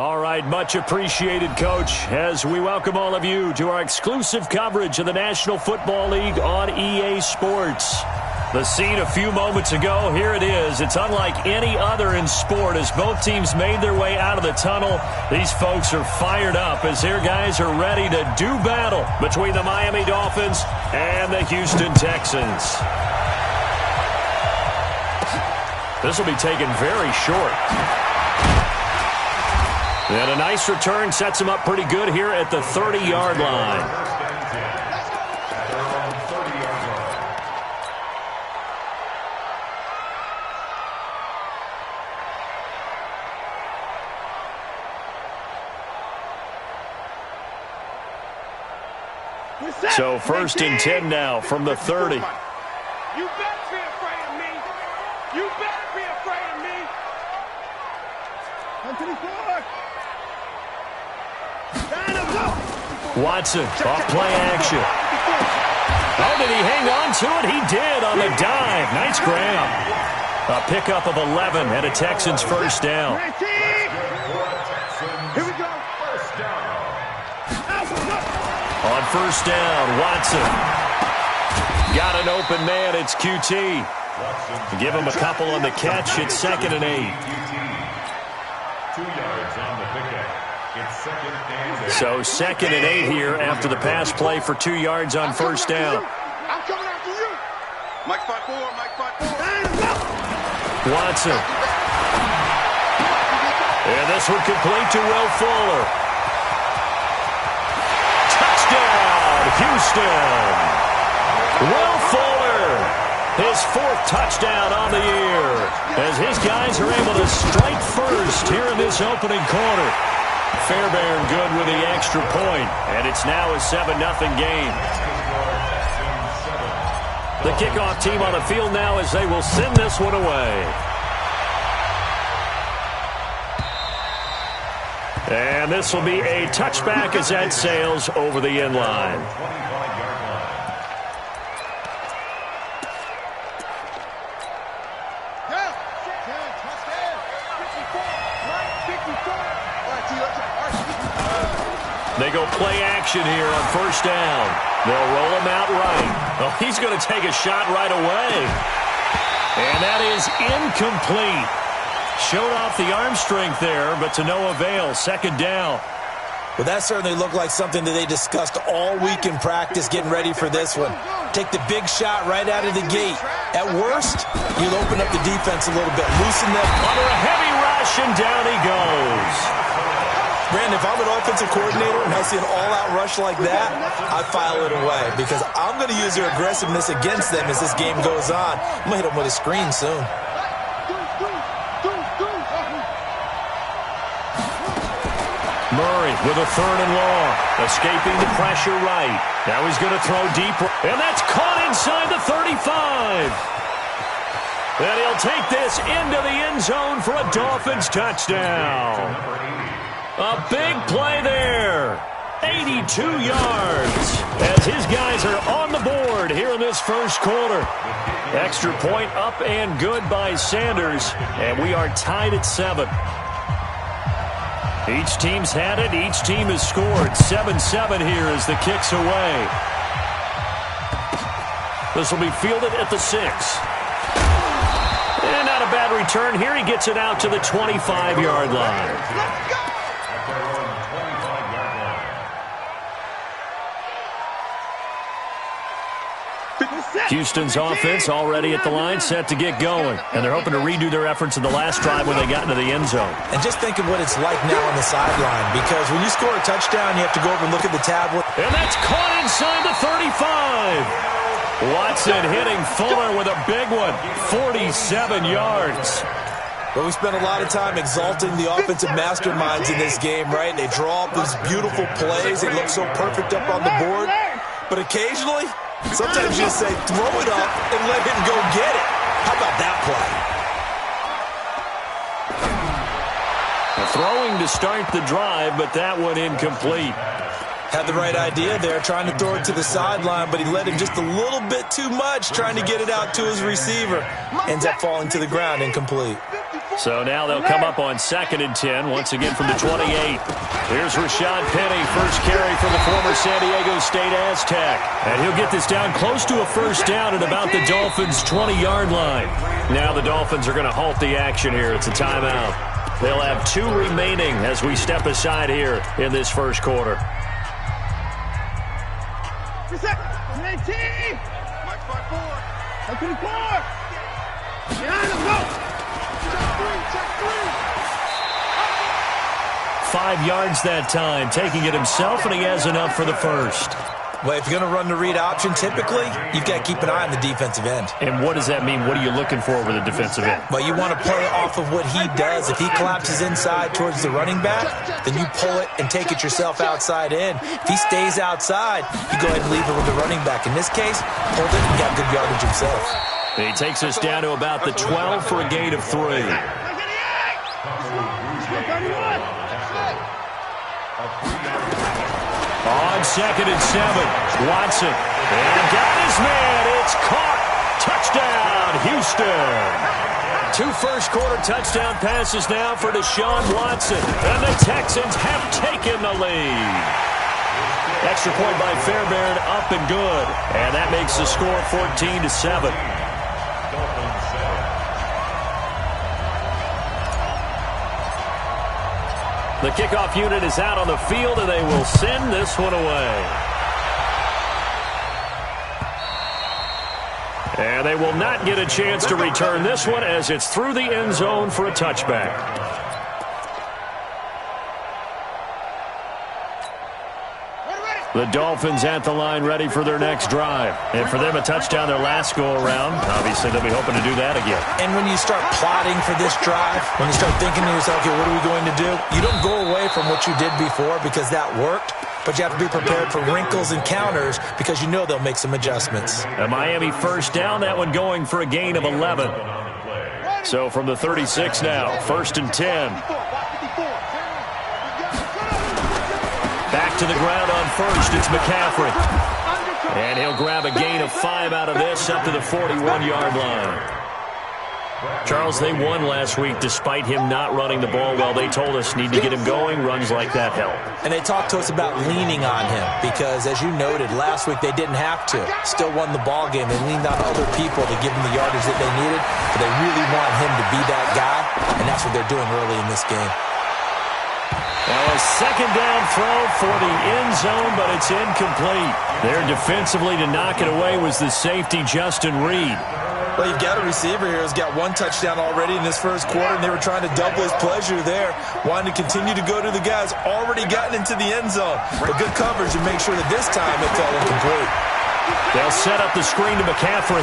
All right, much appreciated, Coach, as we welcome all of you to our exclusive coverage of the National Football League on EA Sports. The scene a few moments ago, here it is. It's unlike any other in sport as both teams made their way out of the tunnel. These folks are fired up as their guys are ready to do battle between the Miami Dolphins and the Houston Texans. This will be taken very short. And a nice return sets him up pretty good here at the 30-yard line. So 1st and 10 now from the 30. You better be afraid of me. You better be afraid of me. On to the floor. Watson, off play action. Oh, did he hang on to it? He did on the dive. Nice grab. A pickup of 11 and a Texans first down. Here we go. On first down, Watson. Got an open man. It's QT. Give him a couple on the catch. It's 2nd and 8. 2 yards on the pickup. It's 2nd and 8. So 2nd and 8 here after the pass play for 2 yards on first down. I'm coming after you. Mike 5-4, Mike 5-4. Watson. And this one complete to Will Fuller. Touchdown, Houston. Will Fuller, his 4th touchdown on the year, as his guys are able to strike first here in this opening quarter. Fairbairn good with the extra point, and it's now a 7-0 game. The kickoff team on the field now as they will send this one away. And this will be a touchback as that sails over the end line. They go play action here on first down. They'll roll him out right. Oh, he's going to take a shot right away. And that is incomplete. Showed off the arm strength there, but to no avail. 2nd down. Well, that certainly looked like something that they discussed all week in practice getting ready for this one. Take the big shot right out of the gate. At worst, you'll open up the defense a little bit. Loosen them. Under a heavy rush, and down he goes. Brandon, if I'm an offensive coordinator and I see an all-out rush like that, I file it away because I'm going to use their aggressiveness against them as this game goes on. I'm going to hit them with a screen soon. Murray with a 3rd and long. Escaping the pressure right. Now he's going to throw deep. And that's caught inside the 35. And he'll take this into the end zone for a Dolphins touchdown. A big play there. 82 yards as his guys are on the board here in this first quarter. Extra point up and good by Sanders. And we are tied at 7. Each team's had it. Each team has scored. 7-7 here as the kick's away. This will be fielded at the 6. And not a bad return here. He gets it out to the 25-yard line. Let's go. Houston's offense already at the line, set to get going. And they're hoping to redo their efforts in the last drive when they got into the end zone. And just think of what it's like now on the sideline, because when you score a touchdown, you have to go over and look at the tablet. And that's caught inside the 35. Watson hitting Fuller with a big one, 47 yards. But we spent a lot of time exalting the offensive masterminds in this game, right? They draw up these beautiful plays. They look so perfect up on the board. But occasionally, sometimes you just say, throw it up and let him go get it. How about that play? Throwing to start the drive, but that one incomplete. Had the right idea there, trying to throw it to the sideline, but he let him just a little bit too much, trying to get it out to his receiver. Ends up falling to the ground, incomplete. 56. So now they'll come up on 2nd and 10, once again from the 28. Here's Rashad Penny, first carry for the former San Diego State Aztec. And he'll get this down close to a first down at about the Dolphins' 20-yard line. Now the Dolphins are going to halt the action here. It's a timeout. They'll have 2 remaining as we step aside here in this first quarter. Mike 5-4. Behind him, go. Check 3. 5 yards that time, taking it himself, and he has enough for the first. Well, if you're going to run the read option, typically, you've got to keep an eye on the defensive end. And what does that mean? What are you looking for with a defensive end? Well, you want to play off of what he does. If he collapses inside towards the running back, then you pull it and take it yourself outside in. If he stays outside, you go ahead and leave it with the running back. In this case, pulled it and got good yardage himself. He takes us down to about the 12 for a gain of 3. On 2nd and 7, Watson. And got his man. It's caught. Touchdown, Houston. 2 first-quarter touchdown passes now for Deshaun Watson. And the Texans have taken the lead. Extra point by Fairbairn, up and good. And that makes the score 14-7. The kickoff unit is out on the field, and they will send this one away. And they will not get a chance to return this one as it's through the end zone for a touchback. The Dolphins at the line ready for their next drive. And for them, a touchdown their last go-around. Obviously, they'll be hoping to do that again. And when you start plotting for this drive, when you start thinking to yourself, okay, what are we going to do? You don't go away from what you did before because that worked, but you have to be prepared for wrinkles and counters because you know they'll make some adjustments. A Miami first down, that one going for a gain of 11. So from the 36 now, 1st and 10. Back to the ground on first, it's McCaffrey. And he'll grab a gain of 5 out of this up to the 41-yard line. Charles, they won last week despite him not running the ball well. They told us need to get him going. Runs like that help. And they talked to us about leaning on him because, as you noted, last week they didn't have to. Still won the ball game. They leaned on other people to give them the yardage that they needed, but they really want him to be that guy, and that's what they're doing early in this game. Now a second down throw for the end zone, but it's incomplete. There defensively to knock it away was the safety, Justin Reed. Well, you've got a receiver here who's got 1 touchdown already in this first quarter, and they were trying to double his pleasure there, wanting to continue to go to the guys already gotten into the end zone. But good coverage to make sure that this time it fell incomplete. They'll set up the screen to McCaffrey.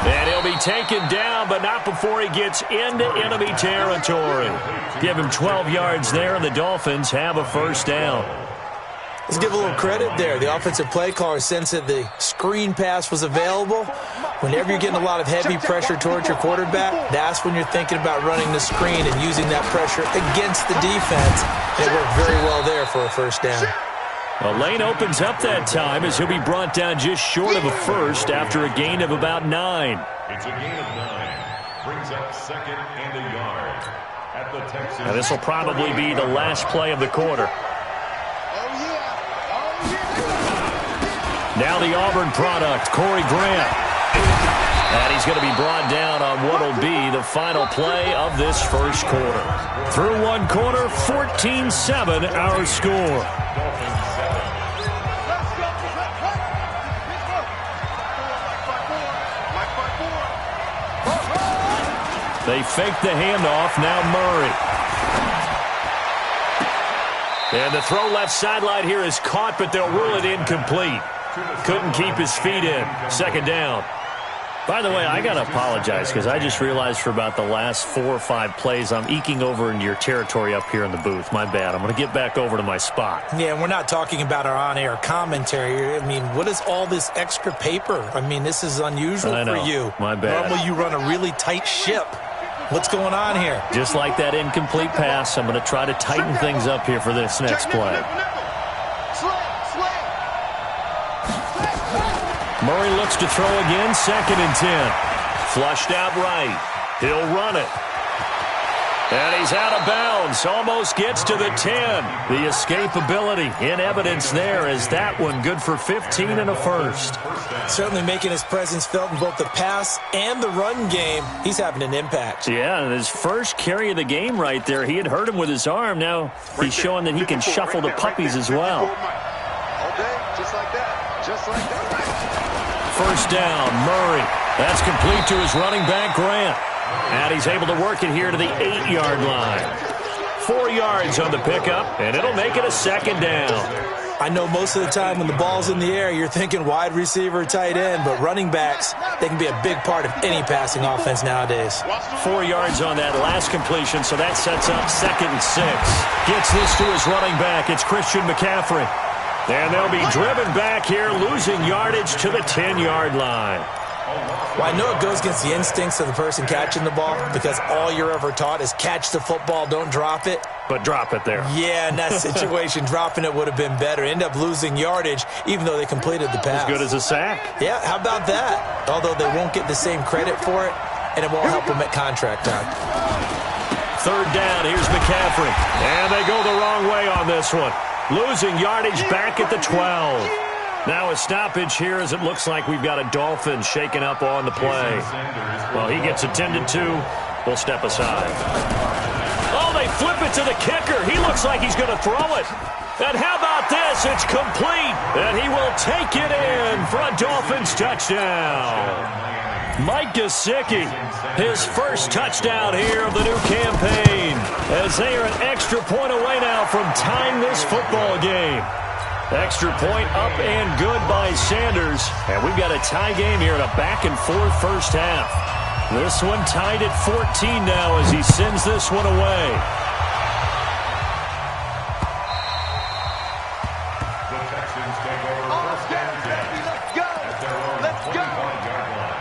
And he'll be taken down, but not before he gets into enemy territory. Give him 12 yards there, and the Dolphins have a first down. Let's give a little credit there. The offensive play caller sensed that the screen pass was available. Whenever you're getting a lot of heavy pressure towards your quarterback, that's when you're thinking about running the screen and using that pressure against the defense. And it worked very well there for a first down. A lane opens up that time as he'll be brought down just short of a first after a gain of about 9. It's a gain of 9. Brings up 2nd and a yard at the Texans. Now this will probably be the last play of the quarter. Now the Auburn product, Corey Grant. And he's going to be brought down on what will be the final play of this first quarter. Through one quarter, 14-7 our score. They fake the handoff, now Murray. And the throw left sideline here is caught, but they'll rule it incomplete. Couldn't keep his feet in. Second down. By the way, I got to apologize because I just realized for about the last 4 or 5 plays, I'm eking over into your territory up here in the booth. My bad. I'm going to get back over to my spot. Yeah, and we're not talking about our on-air commentary. I mean, what is all this extra paper? I mean, this is unusual for you. My bad. Normally you run a really tight ship. What's going on here? Just like that incomplete pass, I'm going to try to tighten things up here for this next play. Murray looks to throw again, 2nd and 10. Flushed out right. He'll run it. And he's out of bounds. Almost gets to the 10. The escapability in evidence there is that one good for 15 and a first. Certainly making his presence felt in both the pass and the run game. He's having an impact. Yeah, and his first carry of the game right there, he had hurt him with his arm. Now he's showing that he can shuffle the puppies as well. All day, just like that. Just like that. First down, Murray. That's complete to his running back, Grant. And he's able to work it here to the 8-yard line. 4 yards on the pickup, and it'll make it a second down. I know most of the time when the ball's in the air, you're thinking wide receiver, tight end, but running backs, they can be a big part of any passing offense nowadays. 4 yards on that last completion, so that sets up 2nd and 6. Gets this to his running back. It's Christian McCaffrey. And they'll be driven back here, losing yardage to the 10-yard line. Well, I know it goes against the instincts of the person catching the ball because all you're ever taught is catch the football, don't drop it. But drop it there. Yeah, in that situation, dropping it would have been better. End up losing yardage, even though they completed the pass. As good as a sack. Yeah, how about that? Although they won't get the same credit for it, and it won't help them at contract time. 3rd down, here's McCaffrey. And they go the wrong way on this one. Losing yardage back at the 12. Now a stoppage here as it looks like we've got a Dolphin shaken up on the play. Well, he gets attended to. We'll step aside. Oh, they flip it to the kicker. He looks like he's going to throw it. And how about this? It's complete. And he will take it in for a Dolphins touchdown. Mike Gesicki, his first touchdown here of the new campaign, as they are an extra point away now from tying this football game. Extra point up and good by Sanders. And we've got a tie game here in a back-and-forth first half. This one tied at 14 now as he sends this one away. The Texans take over first and 10. Let's go. At their own Let's go. 25-yard line.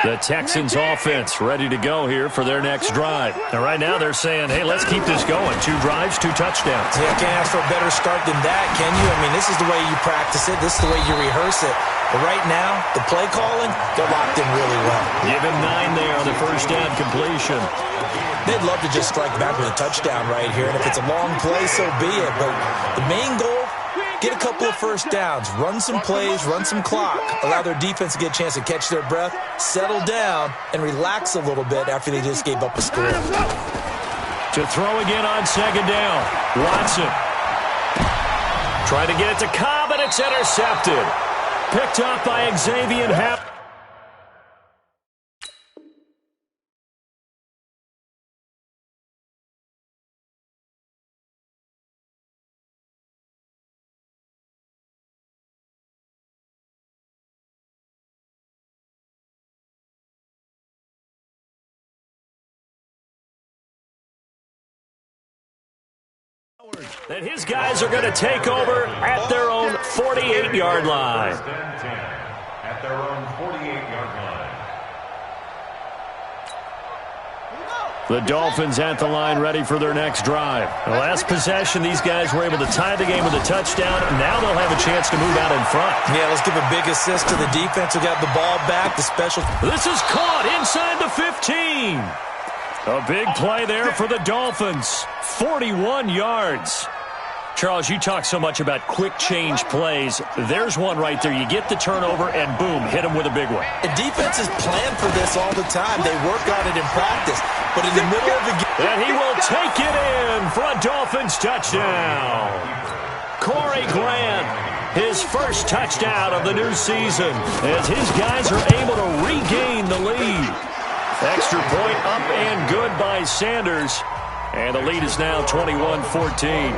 The Texans offense ready to go here for their next drive. And right now they're saying, hey, let's keep this going. 2 drives, 2 touchdowns. Yeah, can't ask for a better start than that, can you? I mean, this is the way you practice it. This is the way you rehearse it. But right now, the play calling, they're locked in really well. Give him 9 there on the first down completion. They'd love to just strike back with a touchdown right here. And if it's a long play, so be it. But the main goal, get a couple of first downs, run some plays, run some clock, allow their defense to get a chance to catch their breath, settle down, and relax a little bit after they just gave up a score. To throw again on 2nd down. Watson. Trying to get it to Cobb, and it's intercepted. Picked up by Xavier Happ. That his guys are going to take over at their own 48-yard line. At their own 48-yard line. The Dolphins at the line ready for their next drive. The last possession, these guys were able to tie the game with a touchdown. Now they'll have a chance to move out in front. Yeah, let's give a big assist to the defense who got the ball back. The special. This is caught inside the 15. A big play there for the Dolphins. 41 yards. Charles, you talk so much about quick change plays. There's one right there. You get the turnover, and boom, hit him with a big one. The defenses plan for this all the time. They work on it in practice. But in the middle of the game... And he will take it in for a Dolphins touchdown. Corey Grant, his first touchdown of the new season, as his guys are able to regain the lead. Extra point up and good by Sanders. And the lead is now 21-14.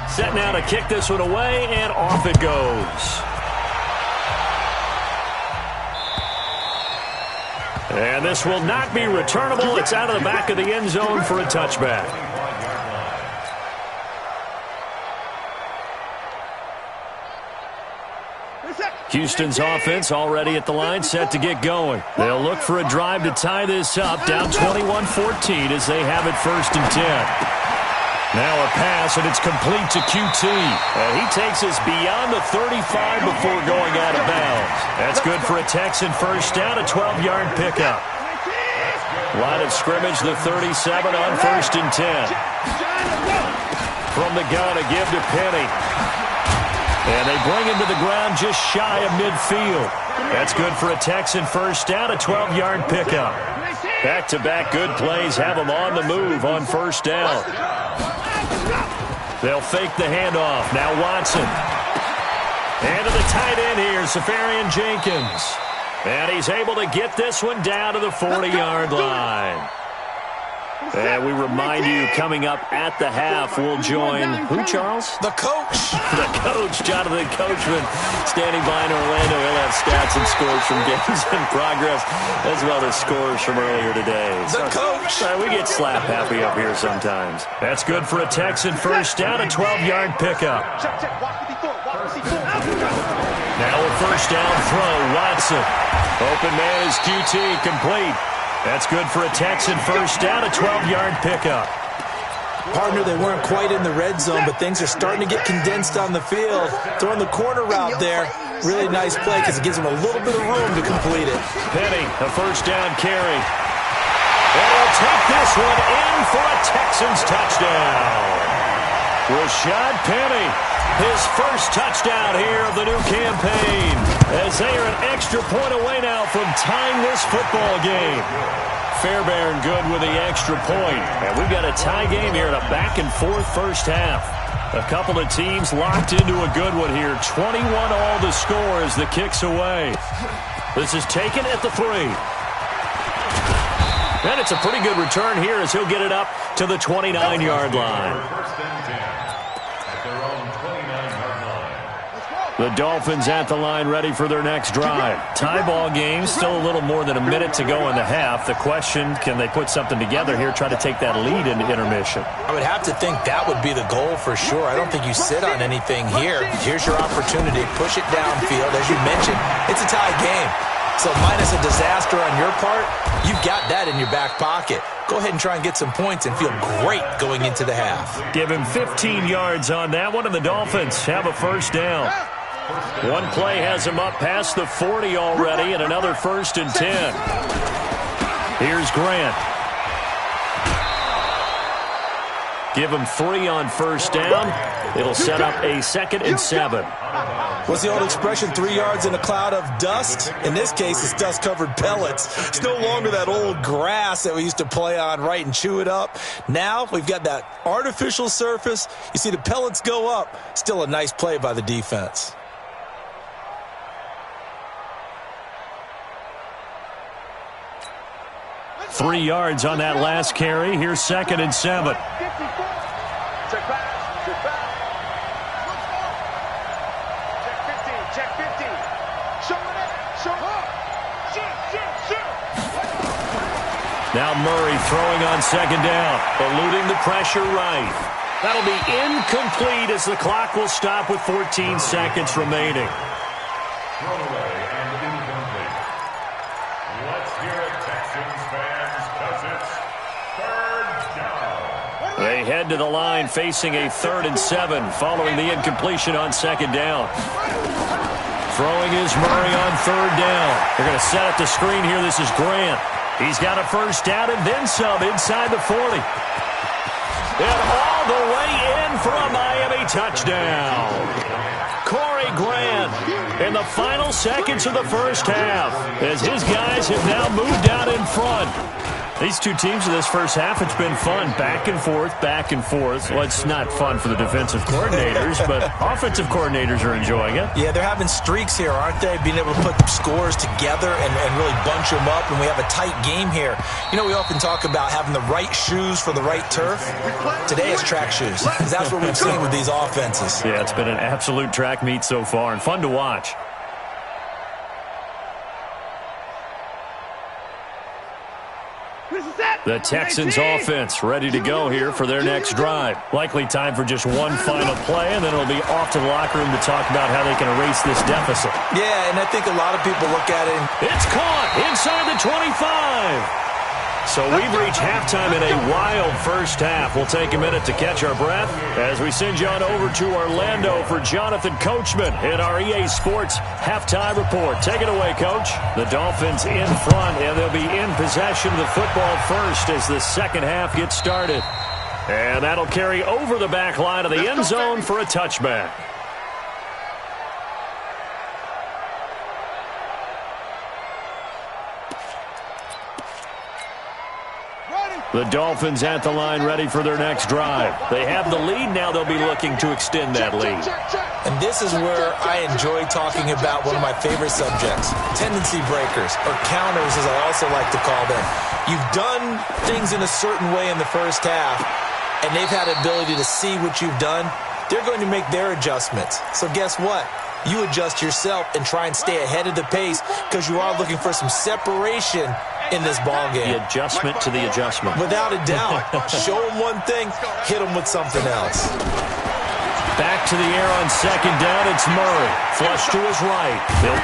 Set now to kick this one away, and off it goes. And this will not be returnable. It's out of the back of the end zone for a touchback. Houston's offense already at the line, set to get going. They'll look for a drive to tie this up, down 21-14 as they have it 1st and 10. Now a pass, and it's complete to QT. And he takes us beyond the 35 before going out of bounds. That's good for a Texan first down, a 12-yard pickup. Line of scrimmage, the 37 on 1st and 10. From the gun, a give to Penny. And they bring him to the ground just shy of midfield. That's good for a Texan first down, a 12-yard pickup. Back-to-back good plays have them on the move on first down. They'll fake the handoff. Now Watson. And to the tight end here, Safarian Jenkins. And he's able to get this one down to the 40-yard line. And we remind you, coming up at the half, we'll join who, Charles? The coach. The coach, Jonathan Coachman, standing by in Orlando. He'll have stats and scores from games in progress, as well as scores from earlier today. The coach. We get slap happy up here sometimes. That's good for a Texan first down, a 12-yard pickup. Now a first down throw, Watson. Open man is QT, complete. That's good for a Texan first down, a 12-yard pickup. Partner, they weren't quite in the red zone, but things are starting to get condensed on the field. Throwing the corner route there, really nice play because it gives them a little bit of room to complete it. Penny, a first down carry. And he'll take this one in for a Texans touchdown. Rashad Penny, his first touchdown here of the new campaign, as they are an extra point away now from tying this football game. Fairbairn good with the extra point. And we've got a tie game here in a back-and-forth first half. A couple of teams locked into a good one here. 21 all to score as the kick's away. This is taken at the 3. And it's a pretty good return here as he'll get it up to the 29-yard line. The Dolphins at the line ready for their next drive. Tie ball game, still a little more than a minute to go in the half. The question, can they put something together here, try to take that lead into intermission? I would have to think that would be the goal for sure. I don't think you sit on anything here. Here's your opportunity. Push it downfield. As you mentioned, it's a tie game. So minus a disaster on your part, you've got that in your back pocket. Go ahead and try and get some points and feel great going into the half. Give him 15 yards on that one, and the Dolphins have a first down. One play has him up past the 40 already, and another 1st and 10. Here's Grant. Give him 3 on first down. It'll set up a 2nd and 7. What's the old expression, 3 yards in a cloud of dust? In this case, it's dust-covered pellets. It's no longer that old grass that we used to play on, right, and chew it up. Now we've got that artificial surface. You see the pellets go up. Still a nice play by the defense. Three yards on that last carry. Here's 2nd and 7. Check back. Check back. Check 15. Show it. Show up. Shoot. Now Murray throwing on 2nd down. Eluding the pressure right. That'll be incomplete as the clock will stop with 14 seconds remaining. Thrown away and incomplete. Let's hear it, Texans fans, because it's 3rd down. They head to the line facing a 3rd and 7 following the incompletion on 2nd down. Throwing is Murray on 3rd down. They're going to set up the screen here. This is Grant. He's got a first down and then some inside the 40. And all the way in for a Miami touchdown. Corey Grant in the final seconds of the first half as his guys have now moved out in front. These two teams in this first half, it's been fun. Back and forth, back and forth. Well, it's not fun for the defensive coordinators, but offensive coordinators are enjoying it. Yeah, they're having streaks here, aren't they? Being able to put scores together and really bunch them up, and we have a tight game here. You know, we often talk about having the right shoes for the right turf. Today it's track shoes, because that's what we've seen with these offenses. Yeah, it's been an absolute track meet so far, and fun to watch. The Texans offense ready to go here for their next drive. Likely time for just one final play, and then it'll be off to the locker room to talk about how they can erase this deficit. Yeah, and I think a lot of people look at it. It's caught inside the 25. So we've reached halftime in a wild first half. We'll take a minute to catch our breath as we send you on over to Orlando for Jonathan Coachman in our EA Sports halftime report. Take it away, Coach. The Dolphins in front, and they'll be in possession of the football first as the second half gets started. And that'll carry over the back line of the end zone for a touchback. The Dolphins at the line ready for their next drive. They have the lead. Now they'll be looking to extend that lead. And this is where I enjoy talking about one of my favorite subjects, tendency breakers, or counters as I also like to call them. You've done things in a certain way in the first half, and they've had the ability to see what you've done. They're going to make their adjustments. So guess what? You adjust yourself and try and stay ahead of the pace because you are looking for some separation in this ball game. The adjustment to the adjustment. Without a doubt. Show them one thing, hit them with something else. Back to the air on second down. It's Murray. Flush to his right.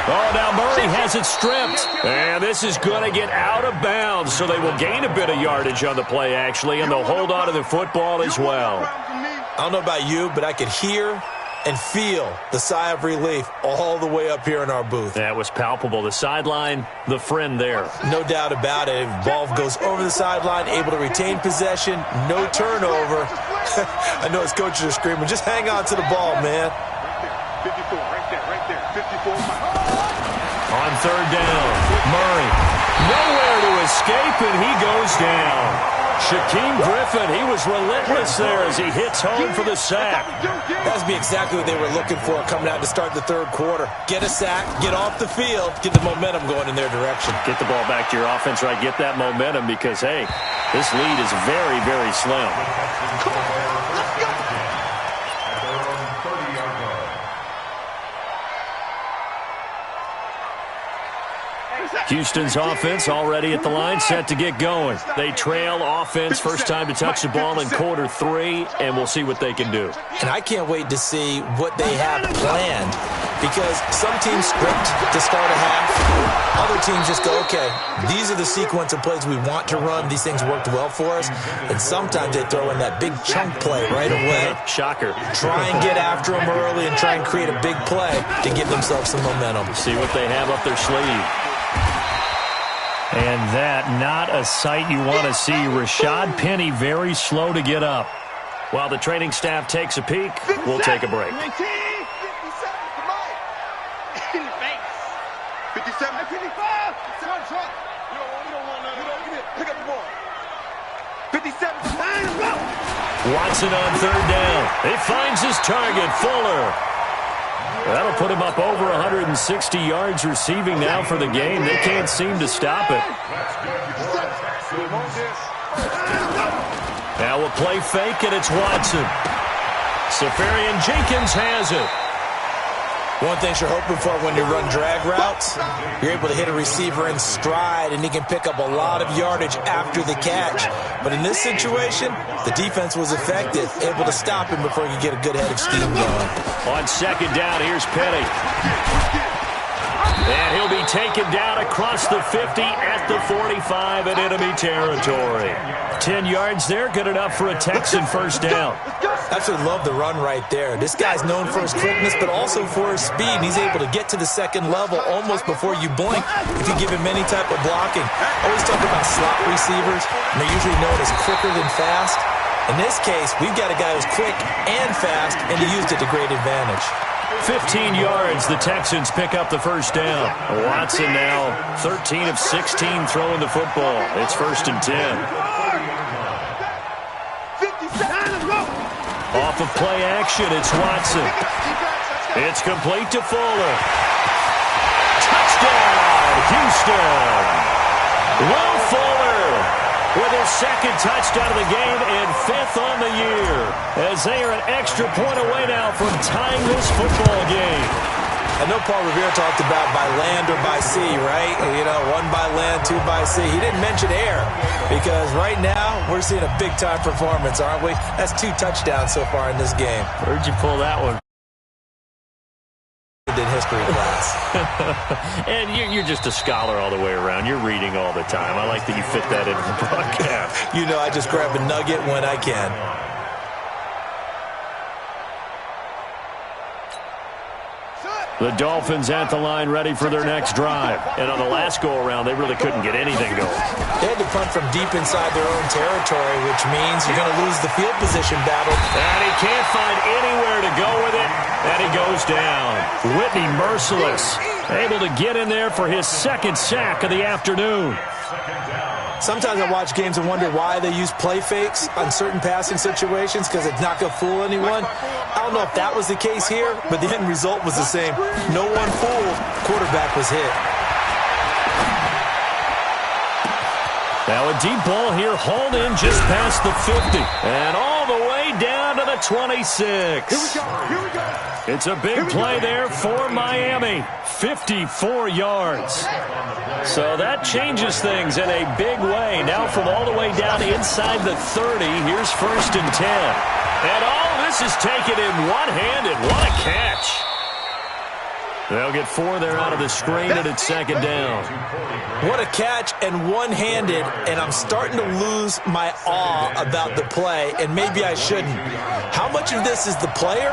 Oh, now Murray has it stripped. And this is going to get out of bounds, so they will gain a bit of yardage on the play, actually, and they'll hold on to the football as well. I don't know about you, but I could hear and feel the sigh of relief all the way up here in our booth. That was palpable. The sideline, the friend there. No doubt about it. Ball goes over the sideline, able to retain possession, no turnover. I know his coaches are screaming, just hang on to the ball, man. 54, right there, 54. On third down, Murray. Nowhere to escape, and he goes down. Shaquem Griffin, he was relentless there as he hits home for the sack. That would be exactly what they were looking for coming out to start the third quarter. Get a sack, get off the field, get the momentum going in their direction. Get the ball back to your offense, right? Get that momentum because, hey, this lead is very, very slim. Come on, let's go. Houston's offense already at the line, set to get going. They trail offense, first time to touch the ball in quarter three, and we'll see what they can do. And I can't wait to see what they have planned because some teams script to start a half. Other teams just go, okay, these are the sequence of plays we want to run. These things worked well for us. And sometimes they throw in that big chunk play right away. Shocker. Try and get after them early and try and create a big play to give themselves some momentum. See what they have up their sleeve. And that, not a sight you want to see. Rashad Penny very slow to get up. While the training staff takes a peek, we'll take a break. 57, come on. In the face. 57, 55. You don't want none of that. Pick up the ball. 57, let's go. Watson on third down. He finds his target, Fuller. That'll put him up over 160 yards receiving now for the game. They can't seem to stop it. Now a play fake, and it's Watson. Safarian Jenkins has it. One thing you're hoping for when you run drag routes, you're able to hit a receiver in stride, and he can pick up a lot of yardage after the catch. But in this situation, the defense was effective, able to stop him before he could get a good head of steam going. On second down, here's Penny. And he'll be taken down across the 50 at the 45 in enemy territory. 10 yards there, good enough for a Texan first down. Absolutely love the run right there. This guy's known for his quickness, but also for his speed. He's able to get to the second level almost before you blink if you give him any type of blocking. Always talk about slot receivers, and they're usually known as quicker than fast. In this case, we've got a guy who's quick and fast, and he used it to great advantage. 15 yards, the Texans pick up the first down. Watson now 13 of 16 throwing the football. It's first and 10. Off of play action, it's Watson. It's complete to Fuller. Touchdown, Houston. Will Fuller with his second touchdown of the game and fifth on the year, as they are an extra point away now from tying this football game. I know Paul Revere talked about by land or by sea, right? You know, one by land, two by sea. He didn't mention air because right now we're seeing a big-time performance, aren't we? That's 2 touchdowns so far in this game. Where'd you pull that one in history class. And you're just a scholar all the way around. You're reading all the time. I like that you fit that into the broadcast. You know, I just grab a nugget when I can. The Dolphins at the line ready for their next drive. And on the last go-around, they really couldn't get anything going. They had to punt from deep inside their own territory, which means you're going to lose the field position battle. And he can't find anywhere to go with it. And he goes down. Whitney Merciless able to get in there for his second sack of the afternoon. Sometimes I watch games and wonder why they use play fakes on certain passing situations because it's not going to fool anyone. I don't know if that was the case here, but the end result was the same. No one fooled. Quarterback was hit. Now a deep ball here, hauled in just past the 50. And all the way down to the 26. Here we go. It's a big play there for Miami. 54 yards. So that changes things in a big way. Now from all the way down inside the 30, here's 1st and 10. And all this is taken in one-handed. What a catch. They'll get 4 there out of the screen, and it's 2nd down. What a catch and one-handed, and I'm starting to lose my awe about the play, and maybe I shouldn't. How much of this is the player?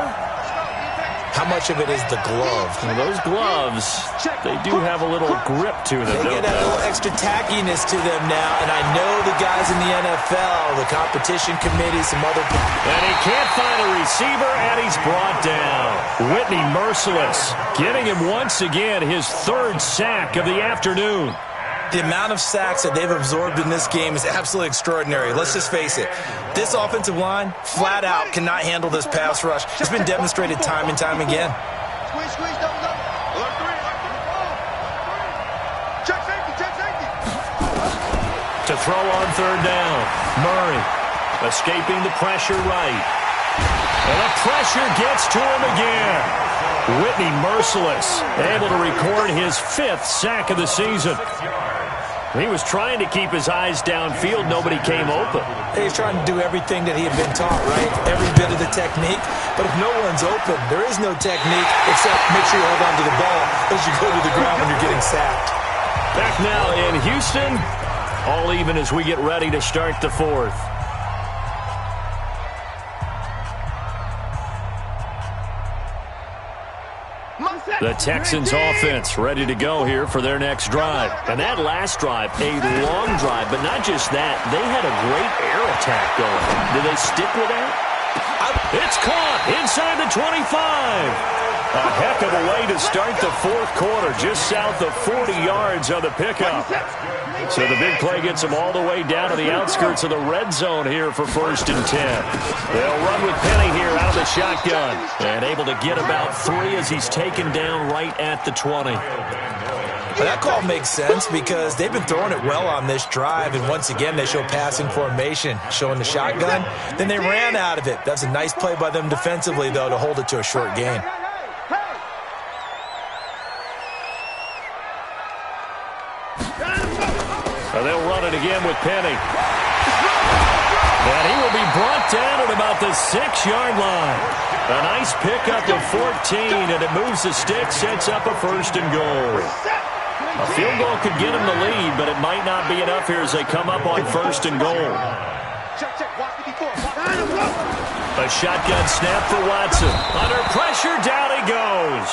How much of it is the glove? Well, those gloves, they do have a little grip to them, They don't get a they? little extra tackiness to them now, and I know the guys in the NFL, the competition committee, some other... And he can't find a receiver, and he's brought down. Whitney Merciless getting him once again his 3rd sack of the afternoon. The amount of sacks that they've absorbed in this game is absolutely extraordinary. Let's just face it. This offensive line, flat out, cannot handle this pass rush. It's been demonstrated time and time again. Squeeze, double up. Alert 3. Check safety. To throw on 3rd down. Murray escaping the pressure right. And the pressure gets to him again. Whitney Merciless able to record his 5th sack of the season. He was trying to keep his eyes downfield. Nobody came open. He's trying to do everything that he had been taught, right? Every bit of the technique. But if no one's open, there is no technique except make sure you hold on to the ball as you go to the ground when you're getting sacked. Back now in Houston. All even as we get ready to start the 4th. The Texans offense ready to go here for their next drive. And that last drive, a long drive, but not just that. They had a great air attack going. Do they stick with that? It's caught inside the 25. A heck of a way to start the 4th quarter, just south of 40 yards on the pickup. So the big play gets them all the way down to the outskirts of the red zone here for 1st and 10. They'll run with Penny here out of the shotgun. And able to get about 3 as he's taken down right at the 20. Well, that call makes sense because they've been throwing it well on this drive, and once again they show passing formation, showing the shotgun. Then they ran out of it. That's a nice play by them defensively, though, to hold it to a short gain. They'll run it again with Penny. And he will be brought down at about the 6-yard line. A nice pickup of 14, and it moves the stick, sets up a 1st and goal. A field goal could get him the lead, but it might not be enough here as they come up on 1st and goal. A shotgun snap for Watson. Under pressure, down he goes.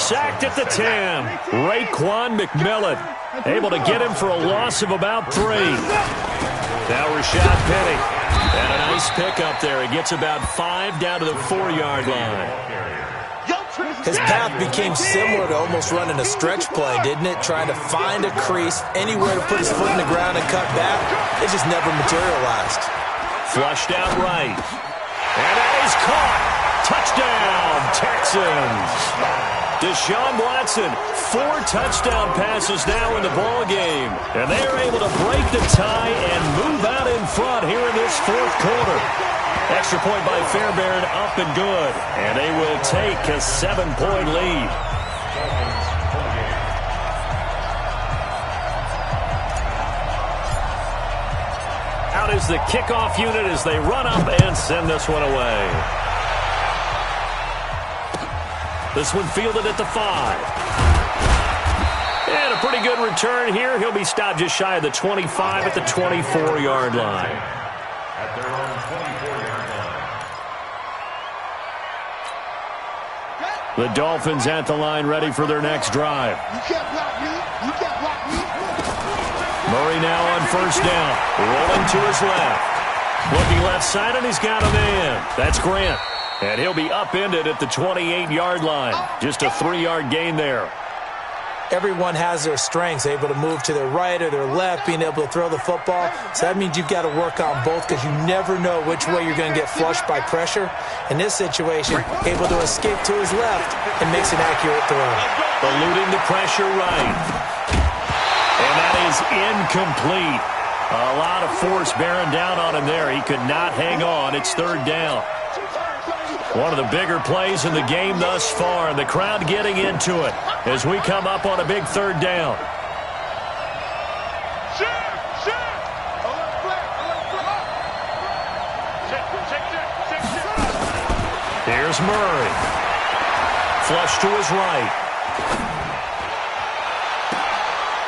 Sacked at the 10. Raekwon McMillan able to get him for a loss of about 3. Now Rashad Penny. And a nice pickup there. He gets about 5 down to the 4-yard line. His path became similar to almost running a stretch play, didn't it? Trying to find a crease, anywhere to put his foot in the ground and cut back. It just never materialized. Flushed out right. And that is caught. Touchdown, Texans. Deshaun Watson, 4 touchdown passes now in the ball game. And they are able to break the tie and move out in front here in this 4th quarter. Extra point by Fairbairn, up and good. And they will take a 7-point lead. Out is the kickoff unit as they run up and send this one away. This one fielded at the 5. And a pretty good return here. He'll be stopped just shy of the 25 at the 24-yard line. At their own 24-yard line. The Dolphins at the line ready for their next drive. You can't block me. You can't block me. Murray now on first down. Rolling to his left. Looking left side, and he's got a man. That's Grant. And he'll be upended at the 28-yard line. Just a 3-yard gain there. Everyone has their strengths, able to move to their right or their left, being able to throw the football. So that means you've got to work on both because you never know which way you're going to get flushed by pressure. In this situation, able to escape to his left and makes an accurate throw. Eluding the pressure right. And that is incomplete. A lot of force bearing down on him there. He could not hang on. It's third down. One of the bigger plays in the game thus far, and the crowd getting into it as we come up on a big third down. Here's Murray. Flush to his right.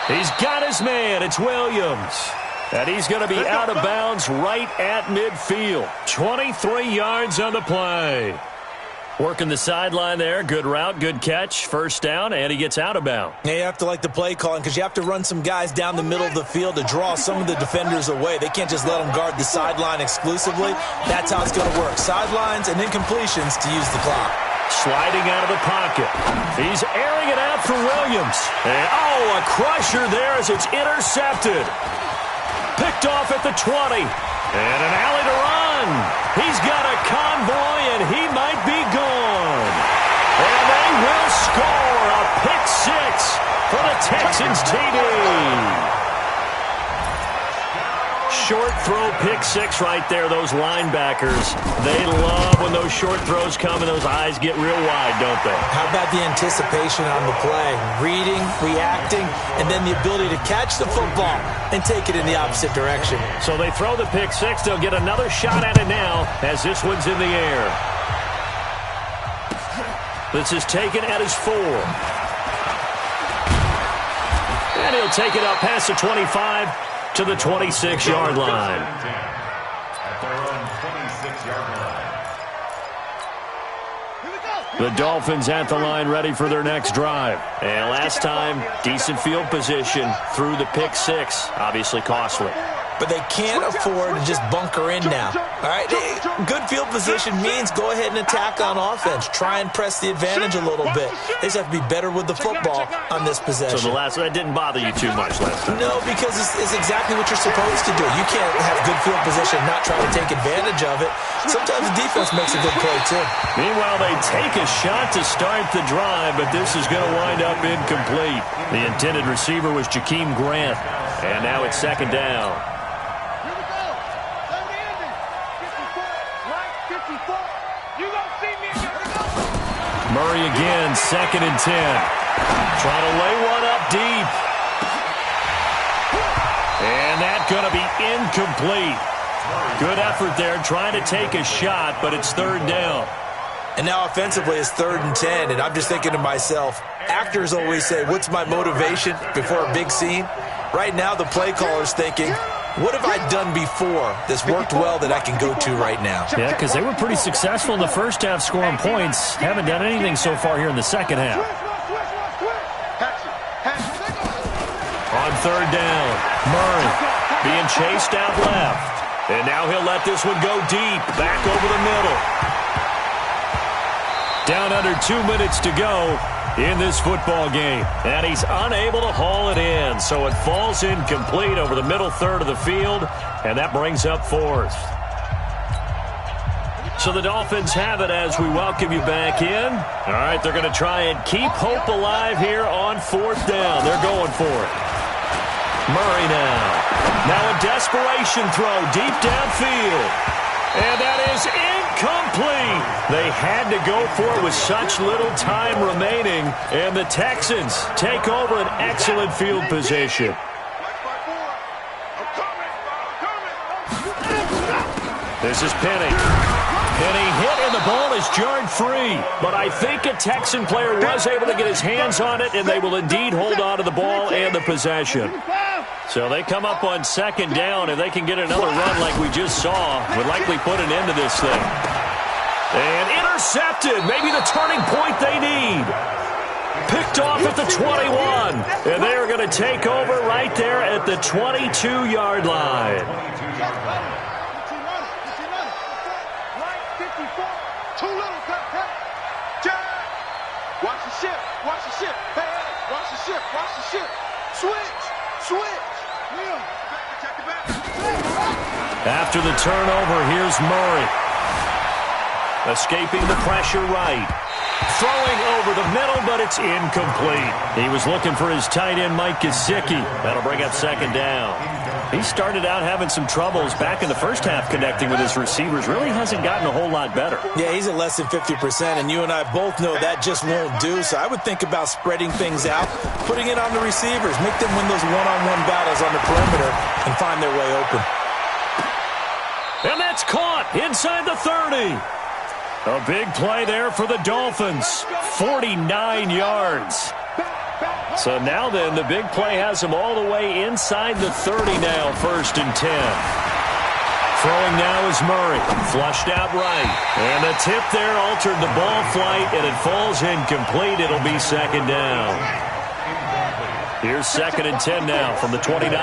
He's got his man. It's Williams. And he's going to be out of bounds right at midfield. 23 yards on the play. Working the sideline there. Good route, good catch. First down, and he gets out of bounds. Yeah, you have to like the play calling because you have to run some guys down the middle of the field to draw some of the defenders away. They can't just let them guard the sideline exclusively. That's how it's going to work. Sidelines and then completions to use the clock. Sliding out of the pocket. He's airing it out for Williams. And, a crusher there as it's intercepted. Picked off at the 20. And an alley to run. He's got a convoy, and he might be gone. And they will score a pick six for the Texans TD. Short throw pick six right there, those linebackers. They love when those short throws come and those eyes get real wide, don't they? How about the anticipation on the play? Reading, reacting, and then the ability to catch the football and take it in the opposite direction. So they throw the pick six. They'll get another shot at it now as this one's in the air. This is taken at his 4. And he'll take it up past the 25 to the 26-yard line. At their own 26-yard line. The Dolphins at the line ready for their next drive. And last time, decent field position through the pick six. Obviously costly. But they can't afford to just bunker in now. All right, good field position means go ahead and attack on offense. Try and press the advantage a little bit. They just have to be better with the football on this possession. So that didn't bother you too much last time? No, because it's exactly what you're supposed to do. You can't have good field position and not try to take advantage of it. Sometimes the defense makes a good play, too. Meanwhile, they take a shot to start the drive, but this is going to wind up incomplete. The intended receiver was Jakeem Grant, and now it's second down. Murray again, 2nd and 10. Trying to lay one up deep. And that's going to be incomplete. Good effort there, trying to take a shot, but it's third down. And now offensively it's 3rd and 10, and I'm just thinking to myself, actors always say, what's my motivation before a big scene? Right now the play caller's thinking, what have I done before that's worked well that I can go to right now? Yeah, because they were pretty successful in the first half scoring points. Haven't done anything so far here in the second half. On third down, Murray being chased out left. And now he'll let this one go deep, back over the middle. Down under 2 minutes to go in this football game. And he's unable to haul it in. So it falls incomplete over the middle third of the field. And that brings up 4th. So the Dolphins have it as we welcome you back in. All right, they're going to try and keep hope alive here on 4th down. They're going for it. Murray now. Now a desperation throw deep downfield. And that is incomplete. They had to go for it with such little time remaining. And the Texans take over an excellent field position. This is Penny. And he hit, and the ball is jarred free. But I think a Texan player was able to get his hands on it, and they will indeed hold on to the ball and the possession. So they come up on second down, and they can get another run like we just saw. Would likely put an end to this thing. And intercepted. Maybe the turning point they need. Picked off at the 21. And they are going to take over right there at the 22-yard line. Watch the ship. Watch the ship. Hey, hey, watch the ship. Watch the ship. Switch. Switch. After the turnover, here's Murray. Escaping the pressure right. Throwing over the middle, but it's incomplete. He was looking for his tight end, Mike Gesicki. That'll bring up second down. He started out having some troubles back in the first half connecting with his receivers. Really hasn't gotten a whole lot better. Yeah, he's at less than 50%, and you and I both know that just won't do. So I would think about spreading things out, putting it on the receivers, make them win those one-on-one battles on the perimeter, and find their way open. And that's caught inside the 30. A big play there for the Dolphins. 49 yards. So now then, the big play has them all the way inside the 30 now, 1st and 10. Throwing now is Murray. Flushed out right. And the tip there altered the ball flight, and it falls incomplete. It'll be second down. Here's 2nd and 10 now from the 29.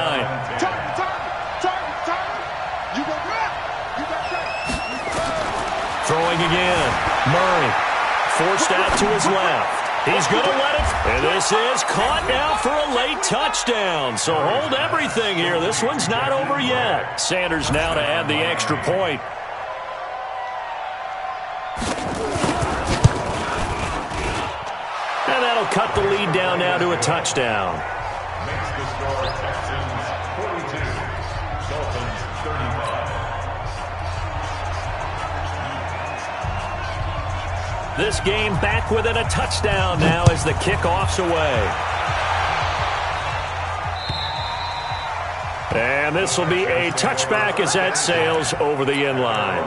Throwing again. Murray forced out to his left. He's going to let it. And this is caught now for a late touchdown. So hold everything here. This one's not over yet. Sanders now to add the extra point. And that'll cut the lead down now to a touchdown. Makes the score Texans 42, Dolphins 35. This game back within a touchdown now as the kickoff's away. And this will be a touchback as that sails over the end line.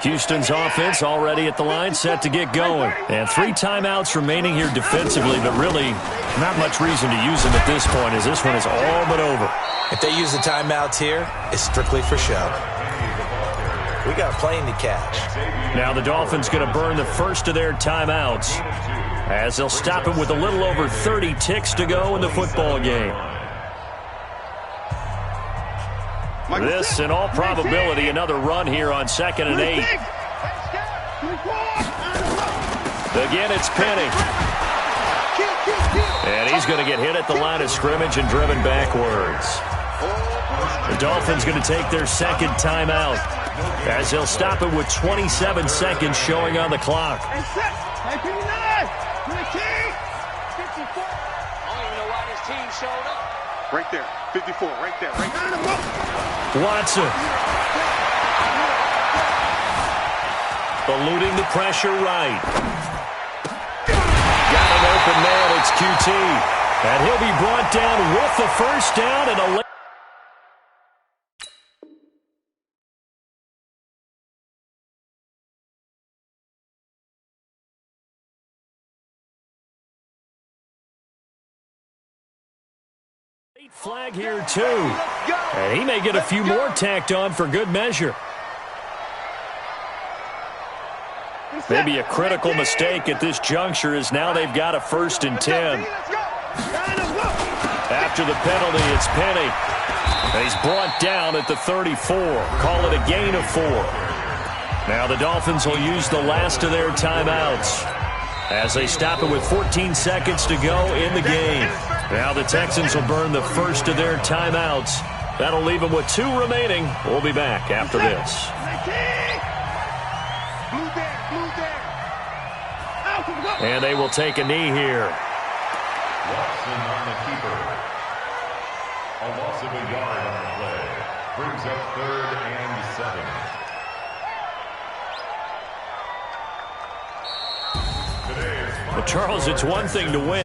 Houston's offense already at the line, set to get going. And 3 timeouts remaining here defensively, but really not much reason to use them at this point as this one is all but over. If they use the timeouts here, it's strictly for show. We got a plane to catch. Now the Dolphins going to burn the first of their timeouts as they'll stop it with a little over 30 ticks to go in the football game. This, in all probability, another run here on 2nd and 8. Again, it's Penny. And he's going to get hit at the line of scrimmage and driven backwards. The Dolphins going to take their 2nd timeout as they'll stop it with 27 seconds showing on the clock. Right there, 54, right there, right there. Watson. Eluding the pressure right. Got an open man, it's QT. And he'll be brought down with the first down and a late. Flag here, too. And he may get a few more tacked on for good measure. Maybe a critical mistake at this juncture is now they've got a 1st and 10. After the penalty, it's Penny. He's brought down at the 34. Call it a gain of 4. Now the Dolphins will use the last of their timeouts as they stop it with 14 seconds to go in the game. Now the Texans will burn the first of their timeouts. That'll leave them with 2 remaining. We'll be back after this. And they will take a knee here. Watson on the keeper. A loss of a yard on the play. Brings up 3rd and 7. Well, Charles, it's one thing to win.